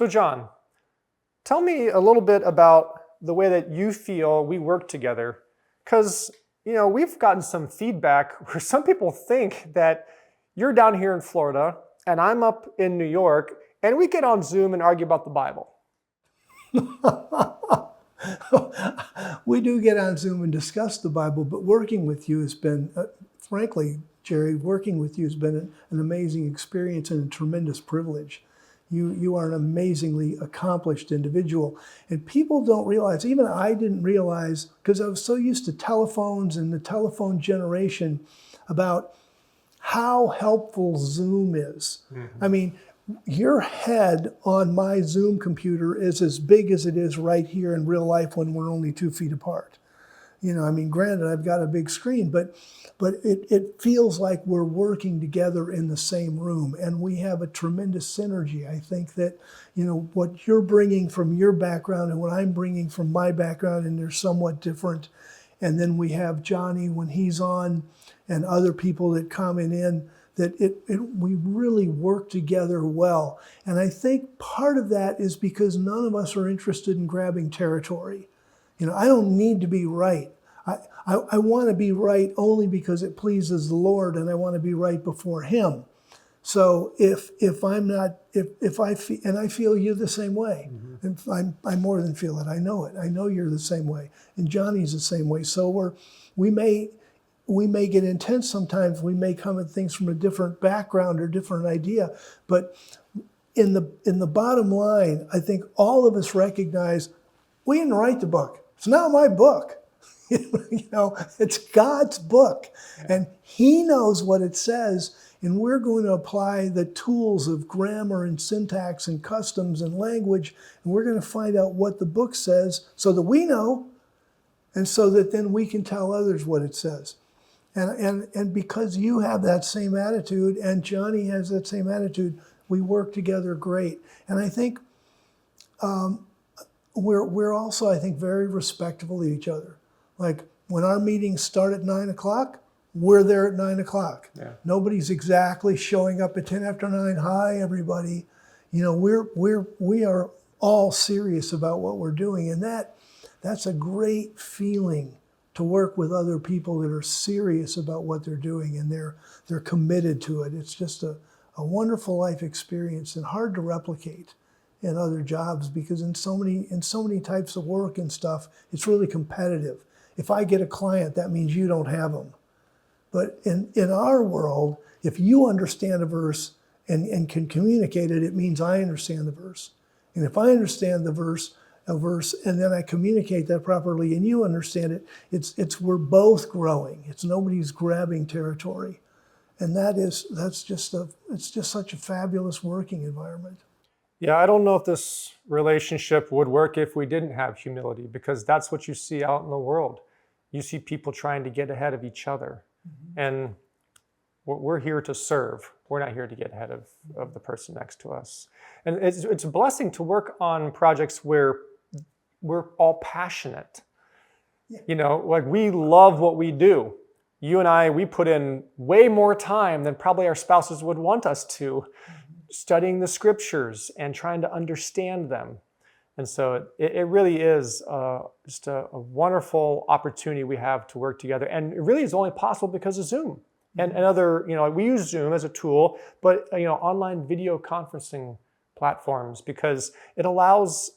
So John, tell me a little bit about the way that you feel we work together. Because, we've gotten some feedback where some people think that you're down here in Florida and I'm up in New York and we get on Zoom and argue about the Bible. We do get on Zoom and discuss the Bible, but working with you has been, frankly, Jerry, working with you has been an amazing experience and a tremendous privilege. You are an amazingly accomplished individual. And people don't realize, even I didn't realize, because I was so used to telephones and the telephone generation, about how helpful Zoom is. Mm-hmm. I mean, your head on my Zoom computer is as big as it is right here in real life when we're only 2 feet apart. Granted, I've got a big screen, but it feels like we're working together in the same room, and we have a tremendous synergy. I think that, what you're bringing from your background and what I'm bringing from my background, and they're somewhat different. And then we have Johnny when he's on, and other people that comment in, that we really work together well. And I think part of that is because none of us are interested in grabbing territory. I don't need to be right. I want to be right only because it pleases the Lord, and I want to be right before Him. So if I feel, and I feel you the same way, mm-hmm. and I more than feel it. I know it. I know you're the same way, and Johnny's the same way. So we may get intense sometimes. We may come at things from a different background or different idea, but in the bottom line, I think all of us recognize we didn't write the book. It's not my book. It's God's book. Yeah. And He knows what it says, and we're going to apply the tools of grammar and syntax and customs and language, and we're going to find out what the book says so that we know, and so that then we can tell others what it says. And because you have that same attitude, and Johnny has that same attitude, we work together great. And I think we're also, I think, very respectful of each other. Like when our meetings start at 9 o'clock, we're there at 9 o'clock. Yeah. Nobody's exactly showing up at 10 after 9. Hi, everybody. We are all serious about what we're doing, and that's a great feeling to work with other people that are serious about what they're doing, and they're committed to it. It's just a wonderful life experience and hard to replicate in other jobs, because in so many types of work and stuff, it's really competitive. If I get a client, that means you don't have them. But in our world, if you understand a verse and can communicate it, it means I understand the verse. And if I understand a verse, and then I communicate that properly and you understand it, it's we're both growing. It's nobody's grabbing territory. And it's just such a fabulous working environment. Yeah, I don't know if this relationship would work if we didn't have humility, because that's what you see out in the world. You see people trying to get ahead of each other. Mm-hmm. And we're here to serve. We're not here to get ahead of the person next to us. And it's a blessing to work on projects where we're all passionate. Yeah. Like we love what we do. You and I, we put in way more time than probably our spouses would want us to, studying the scriptures and trying to understand them. And so it really is just a wonderful opportunity we have to work together. And it really is only possible because of Zoom and other, we use Zoom as a tool, but, online video conferencing platforms, because it allows,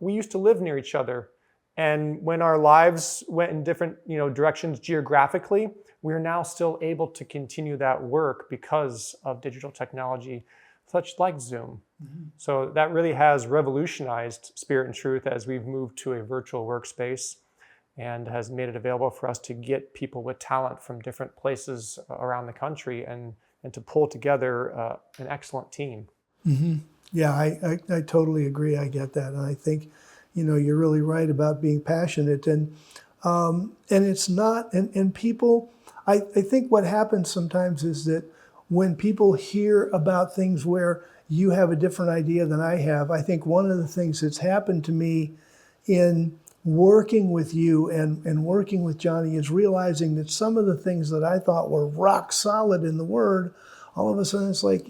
we used to live near each other. And when our lives went in different, directions geographically, we're now still able to continue that work because of digital technology, such like Zoom. Mm-hmm. So that really has revolutionized Spirit and Truth as we've moved to a virtual workspace, and has made it available for us to get people with talent from different places around the country and to pull together an excellent team. Mm-hmm. Yeah, I totally agree. I get that. And I think, you're really right about being passionate. And it's not, and people, I think what happens sometimes is that when people hear about things where you have a different idea than I have, I think one of the things that's happened to me in working with you and working with Johnny is realizing that some of the things that I thought were rock solid in the Word, all of a sudden it's like,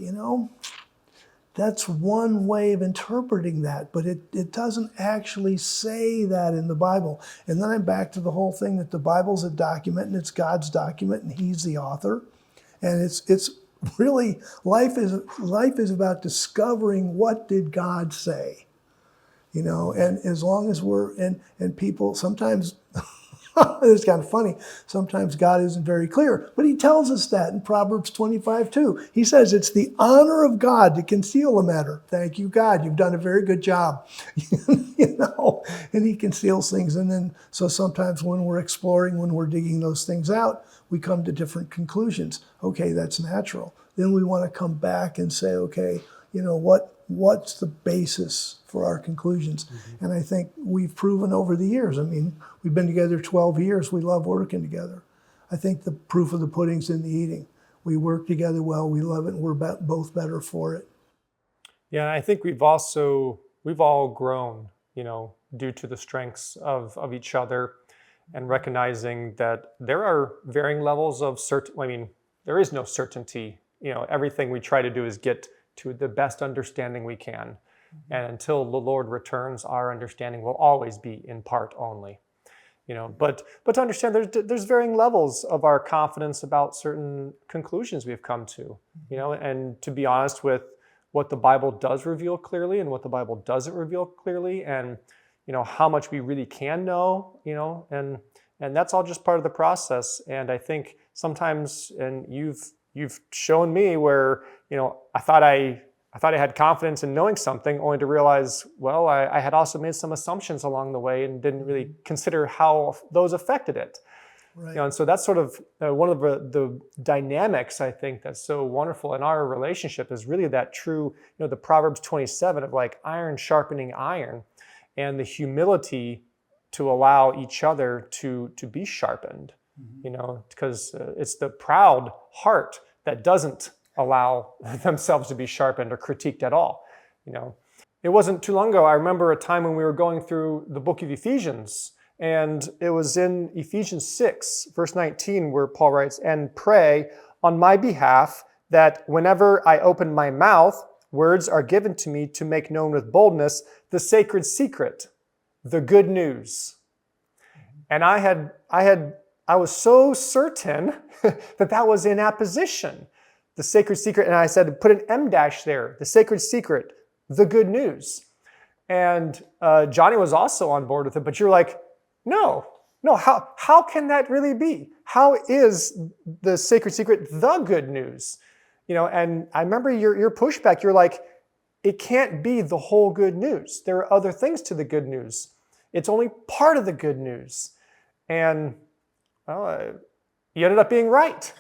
That's one way of interpreting that, but it doesn't actually say that in the Bible. And then I'm back to the whole thing that the Bible's a document and it's God's document and He's the author. And it's really, life is about discovering what did God say, and as long as and people sometimes, it's kind of funny, sometimes God isn't very clear, but He tells us that in Proverbs 25:2. He says it's the honor of God to conceal a matter. Thank you, God, you've done a very good job, and He conceals things. And then, so sometimes when we're exploring, when we're digging those things out, we come to different conclusions. Okay, that's natural. Then we want to come back and say, okay, what's the basis for our conclusions? Mm-hmm. And I think we've proven over the years. I mean, we've been together 12 years. We love working together. I think the proof of the pudding's in the eating. We work together well. We love it. And we're both better for it. Yeah, I think we've all grown, due to the strengths of each other, and recognizing that there are varying levels of there is no certainty. Everything we try to do is get to the best understanding we can. Mm-hmm. And until the Lord returns, our understanding will always be in part only. But to understand there's varying levels of our confidence about certain conclusions we've come to, and to be honest with what the Bible does reveal clearly and what the Bible doesn't reveal clearly, and how much we really can know, and that's all just part of the process. And I think sometimes, and you've shown me where, I thought I had confidence in knowing something, only to realize, well, I had also made some assumptions along the way and didn't really consider how those affected it. Right. And so that's sort of one of the dynamics, I think, that's so wonderful in our relationship, is really that true, the Proverbs 27 of like iron sharpening iron, and the humility to allow each other to be sharpened, because it's the proud heart that doesn't allow themselves to be sharpened or critiqued at all. It wasn't too long ago, I remember a time when we were going through the book of Ephesians, and it was in Ephesians 6, verse 19, where Paul writes, "And pray on my behalf that whenever I open my mouth, words are given to me to make known with boldness the sacred secret, the good news." And I was so certain that was in apposition, the sacred secret. And I said, put an M dash there, the sacred secret, the good news. And Johnny was also on board with it, but you're like, no, how can that really be? How is the sacred secret the good news? And I remember your pushback. You're like, it can't be the whole good news. There are other things to the good news. It's only part of the good news. And you ended up being right.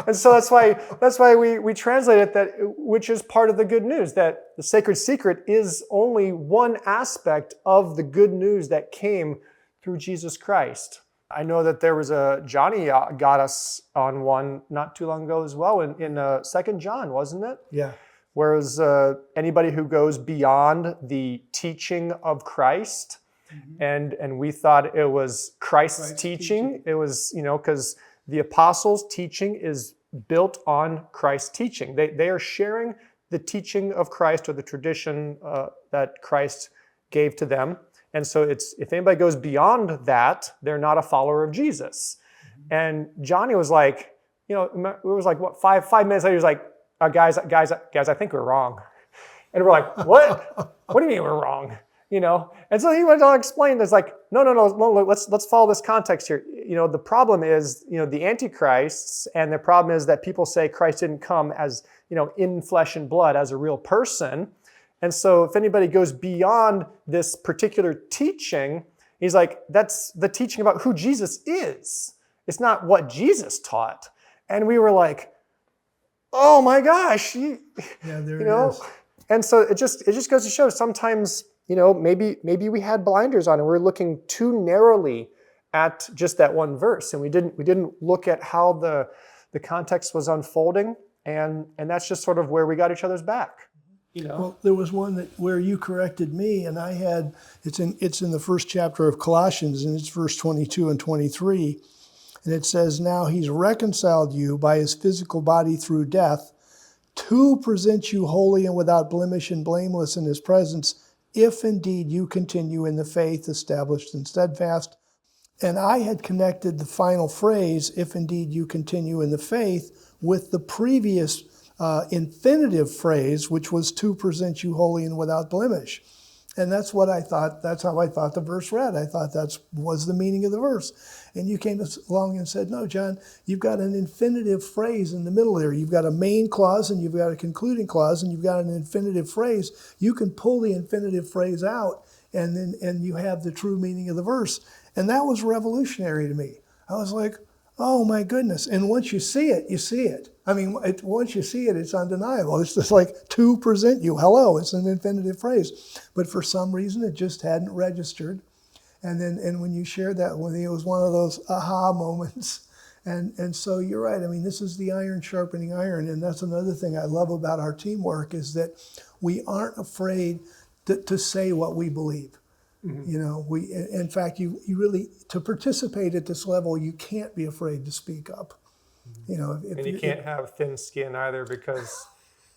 And so that's why we translate it that, which is part of the good news, that the sacred secret is only one aspect of the good news that came through Jesus Christ. I know that there was Johnny got us on one not too long ago as well in 2 John, wasn't it? Yeah. Whereas anybody who goes beyond the teaching of Christ, mm-hmm. and we thought it was Christ's teaching. It was, because the apostles' teaching is built on Christ's teaching. They are sharing the teaching of Christ, or the tradition that Christ gave to them. And so if anybody goes beyond that, they're not a follower of Jesus. Mm-hmm. And Johnny was like, it was like, what, five minutes later, he was like, guys, I think we're wrong. And we're like, what? What do you mean we're wrong? And so he went on to explain, there's like, no, let's follow this context here. The problem is, the antichrists, and the problem is that people say Christ didn't come as, in flesh and blood as a real person. And so if anybody goes beyond this particular teaching, he's like, that's the teaching about who Jesus is. It's not what Jesus taught. And we were like, oh my gosh. Yeah, there it is. And so it just goes to show sometimes, maybe we had blinders on and we were looking too narrowly at just that one verse, and we didn't look at how the context was unfolding, and that's just sort of where we got each other's back. Well, there was one where you corrected me, and it's in the first chapter of Colossians, and it's verse 22 and 23, and it says, "Now he's reconciled you by his physical body through death to present you holy and without blemish and blameless in his presence, if indeed you continue in the faith, established and steadfast. And I had connected the final phrase, if indeed you continue in the faith, with the previous infinitive phrase, which was to present you holy and without blemish. And that's what I thought, that's how I thought the verse read. I thought that was the meaning of the verse. And you came along and said, no, John, you've got an infinitive phrase in the middle there. You've got a main clause and you've got a concluding clause and you've got an infinitive phrase. You can pull the infinitive phrase out and you have the true meaning of the verse. And that was revolutionary to me. I was like, oh my goodness. And once you see it, you see it. I mean, once you see it, it's undeniable. It's just like to present you. Hello, it's an infinitive phrase. But for some reason, it just hadn't registered. And when you shared that with me, it was one of those aha moments. And so you're right. I mean, this is the iron sharpening iron. And that's another thing I love about our teamwork is that we aren't afraid to say what we believe. Mm-hmm. You know, in fact, you really, to participate at this level, you can't be afraid to speak up. Mm-hmm. You know, and you can't have thin skin either, because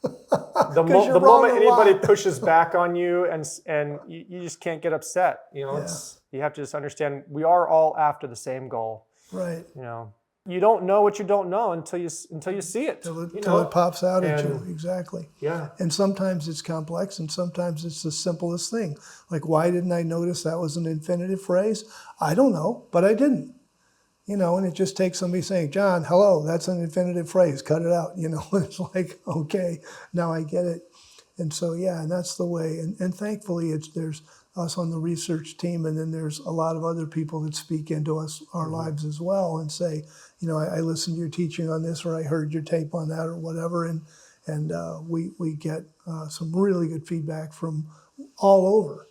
the moment anybody pushes back on you and you just can't get upset. You know, you have to just understand we are all after the same goal. Right. You know, you don't know what you don't know until you see it. Until it pops out at you. Exactly. Yeah. And sometimes it's complex and sometimes it's the simplest thing. Like, why didn't I notice that was an infinitive phrase? I don't know, but I didn't. You know, and it just takes somebody saying, John, hello, that's an infinitive phrase, cut it out. You know, it's like, okay, now I get it. And so, yeah, and that's the way. And thankfully, there's us on the research team, and then there's a lot of other people that speak into our lives as well and say, you know, I listened to your teaching on this, or I heard your tape on that, or whatever. And we get some really good feedback from all over.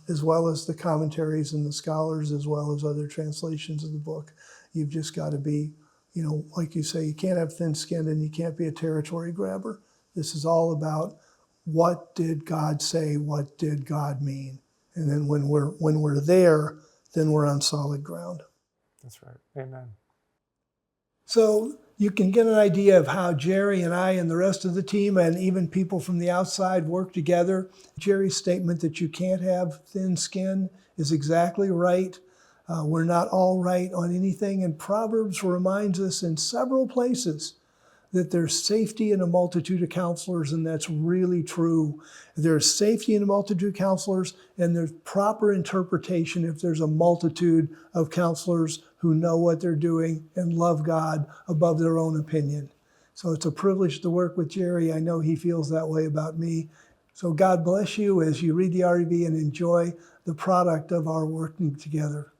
As well as the commentaries and the scholars, as well as other translations of the book. You've just got to be, you know, like you say, you can't have thin skin and you can't be a territory grabber. This is all about what did God say, what did God mean? And then when we're there, then we're on solid ground. That's right. Amen. So you can get an idea of how Jerry and I and the rest of the team and even people from the outside work together. Jerry's statement that you can't have thin skin is exactly right. We're not all right on anything. And Proverbs reminds us in several places that there's safety in a multitude of counselors, and that's really true. There's safety in a multitude of counselors, and there's proper interpretation if there's a multitude of counselors who know what they're doing and love God above their own opinion. So it's a privilege to work with Jerry. I know he feels that way about me. So God bless you as you read the REV and enjoy the product of our working together.